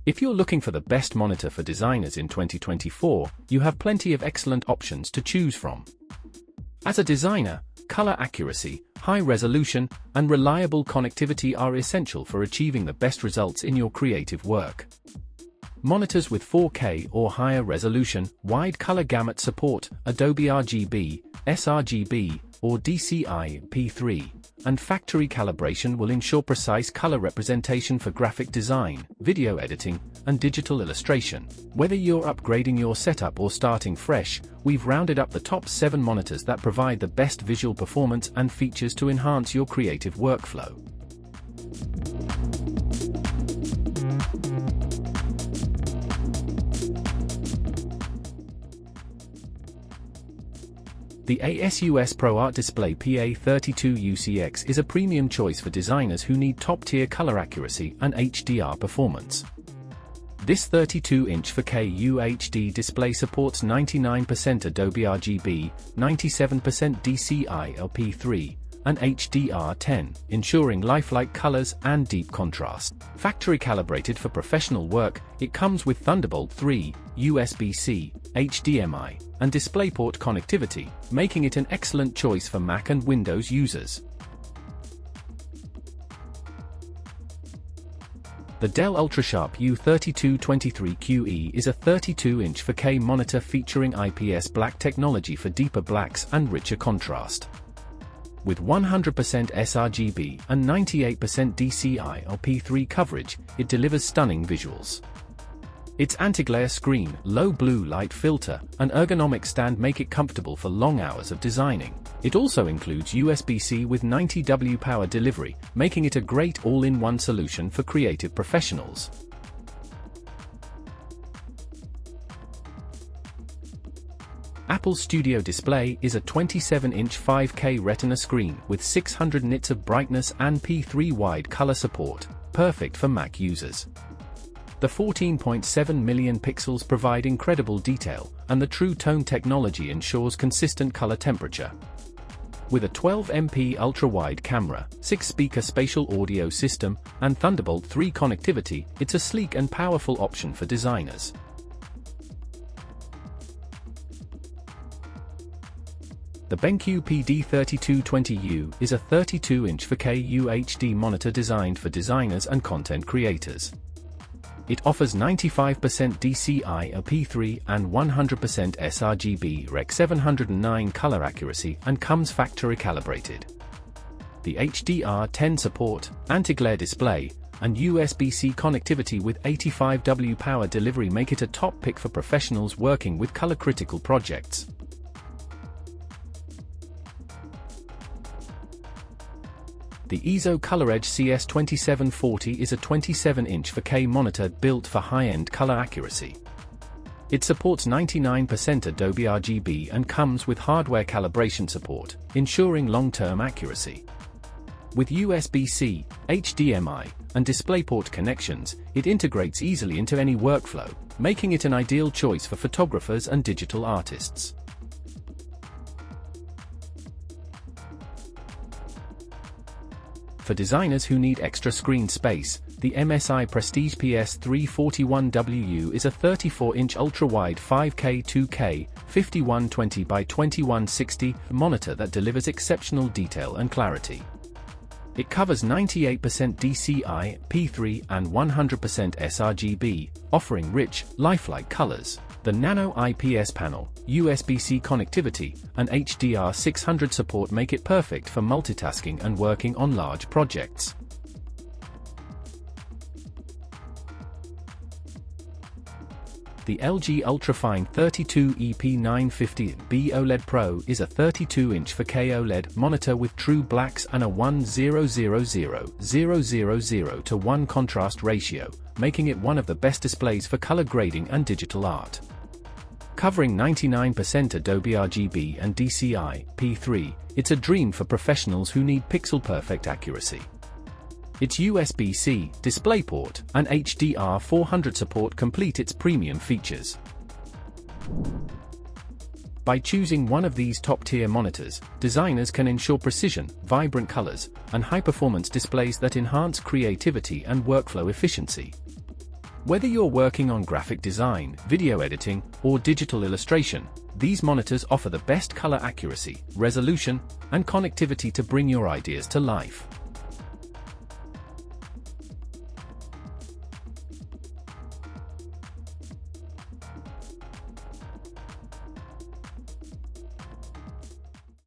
If you're looking for the best monitor for designers in 2024, you have plenty of excellent options to choose from. As a designer, color accuracy, high resolution, and reliable connectivity are essential for achieving the best results in your creative work. Monitors with 4K or higher resolution, wide color gamut support, Adobe RGB, sRGB, or DCI-P3, and factory calibration will ensure precise color representation for graphic design, video editing, and digital illustration. Whether you're upgrading your setup or starting fresh, we've rounded up the top 7 monitors that provide the best visual performance and features to enhance your creative workflow. The ASUS ProArt Display PA3220U CX is a premium choice for designers who need top-tier color accuracy and HDR performance. This 32-inch 4K UHD display supports 99% Adobe RGB, 97% DCI-P3, and HDR10, ensuring lifelike colors and deep contrast. Factory calibrated for professional work, it comes with Thunderbolt 3, USB-C, HDMI, and DisplayPort connectivity, making it an excellent choice for Mac and Windows users. The Dell UltraSharp U3220U is a 32-inch 4K monitor featuring IPS black technology for deeper blacks and richer contrast. With 100% sRGB and 98% DCI-P3 coverage, it delivers stunning visuals. Its anti-glare screen, low blue light filter, and ergonomic stand make it comfortable for long hours of designing. It also includes USB-C with 90W power delivery, making it a great all-in-one solution for creative professionals. Apple Studio Display is a 27-inch 5K Retina screen with 600 nits of brightness and P3 wide color support, perfect for Mac users. The 14.7 million pixels provide incredible detail, and the True Tone technology ensures consistent color temperature. With a 12MP ultra-wide camera, 6-speaker spatial audio system, and Thunderbolt 3 connectivity, it's a sleek and powerful option for designers. The BenQ PD3220U is a 32-inch 4K UHD monitor designed for designers and content creators. It offers 95% DCI-P3 and 100% sRGB Rec 709 color accuracy and comes factory calibrated. The HDR10 support, anti-glare display, and USB-C connectivity with 85W power delivery make it a top pick for professionals working with color-critical projects. The Eizo ColorEdge CS2740 is a 27-inch 4K monitor built for high-end color accuracy. It supports 99% Adobe RGB and comes with hardware calibration support, ensuring long-term accuracy. With USB-C, HDMI, and DisplayPort connections, it integrates easily into any workflow, making it an ideal choice for photographers and digital artists. For designers who need extra screen space, the MSI Prestige PS341WU is a 34-inch ultra-wide 5K 2K 5120x2160 monitor that delivers exceptional detail and clarity. It covers 98% DCI, P3 and 100% sRGB, offering rich, lifelike colors. The Nano IPS panel, USB-C connectivity, and HDR600 support make it perfect for multitasking and working on large projects. The LG UltraFine 32EP950B OLED Pro is a 32-inch 4K OLED monitor with true blacks and a 1:0:0:0:0:0:1 contrast ratio, making it one of the best displays for color grading and digital art. Covering 99% Adobe RGB and DCI-P3, it's a dream for professionals who need pixel-perfect accuracy. Its USB-C, DisplayPort, and HDR400 support complete its premium features. By choosing one of these top-tier monitors, designers can ensure precision, vibrant colors, and high-performance displays that enhance creativity and workflow efficiency. Whether you're working on graphic design, video editing, or digital illustration, these monitors offer the best color accuracy, resolution, and connectivity to bring your ideas to life.